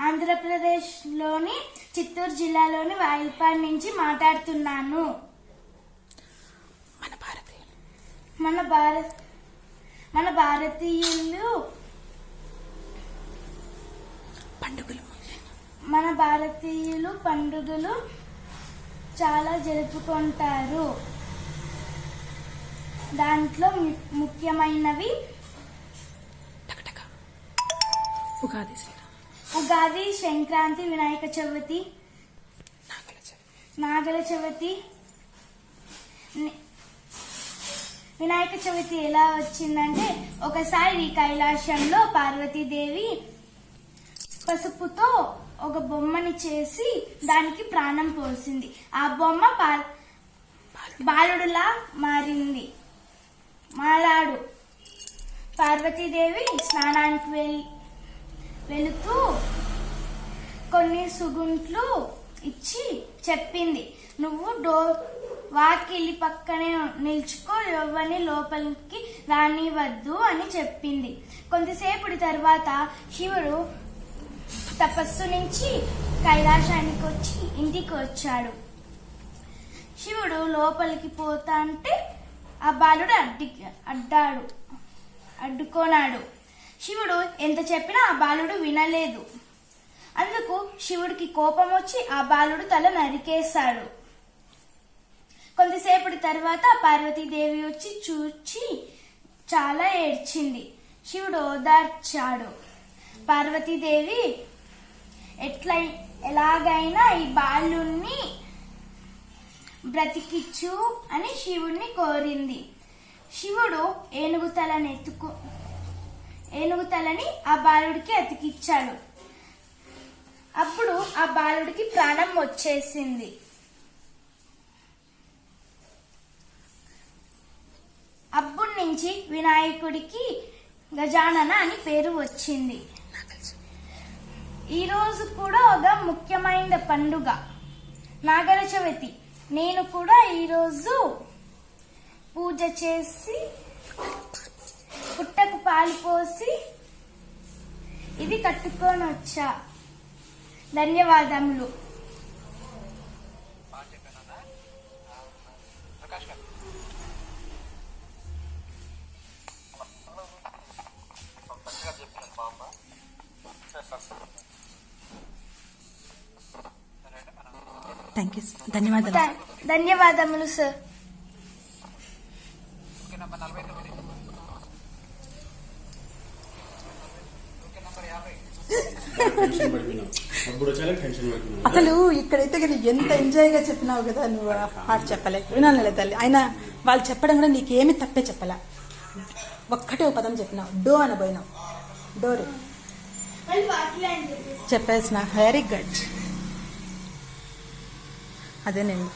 ఆంధ్రప్రదేశ్లోని చిత్తూరు జిల్లాలోని వాయిల్పాడ్ నుంచి మాట్లాడుతున్నాను. మన భారతీయులు పండుగలు చాలా జరుపుకుంటారు. దాంట్లో ముఖ్యమైనవి ఉగాది, సంక్రాంతి, వినాయక చవితి, నాగల చవితి. వినాయక చవితి ఎలా వచ్చిందంటే, ఒకసారి కైలాసంలో పార్వతీదేవి పసుపుతో ఒక బొమ్మని చేసి దానికి ప్రాణం పోసింది. ఆ బొమ్మ బాలుడులా మారాడు. పార్వతీదేవి స్నానానికి వెళుతూ కొన్ని సుగుంట్లు ఇచ్చి చెప్పింది, నువ్వు వాకిలి పక్కనే నిల్చుకో, ఎవరిని లోపలికి రానివద్దు అని చెప్పింది. కొంతసేపటి తర్వాత శివుడు తపస్సు నుంచి కైలాసానికి వచ్చి ఇంటికి వచ్చాడు. శివుడు లోపలికి పోతా అంటే ఆ బాలుడు అడ్డుకోనాడు. శివుడు ఎంత చెప్పినా ఆ బాలుడు వినలేదు. అందుకు శివుడికి కోపం వచ్చి ఆ బాలుడు తల నరికేశాడు. కొంతసేపటి తర్వాత పార్వతీదేవి వచ్చి చూచి చాలా ఏడ్చింది. శివుడు ఓదార్చాడు. పార్వతీదేవి ఎలాగైనా ఈ బాలుణ్ణి బ్రతికిచ్చు అని శివుణ్ణి కోరింది. శివుడు ఏనుగుతలని ఆ బాలుడికి అతికిచ్చాడు. అప్పుడు ఆ బాలుడికి ప్రాణం వచ్చేసింది. అప్పటి నుంచి వినాయకుడికి గజానన అని పేరు వచ్చింది. ఈ రోజు కూడా ఒక ముఖ్యమైన పండుగ నాగల చవితి. నేను కూడా ఈరోజు పూజ చేసి పుట్టకు పాలు పోసి ఇది కట్టుకొని వచ్చా. ధన్యవాదములు. ధన్యవాదములు సార్. అసలు ఇక్కడైతే ఎంత ఎంజాయ్ గా చెప్పినావు కదా, నువ్వు పాట చెప్పలే, వినాలి తల్లి. అయినా వాళ్ళు చెప్పడం కూడా నీకేమి తప్పే చెప్పలే. ఒక్కటే ఒక పదం చెప్పినావు, డో అనబోయినావు. డోరే చెప్పేసిన. Very good. అదేనండి.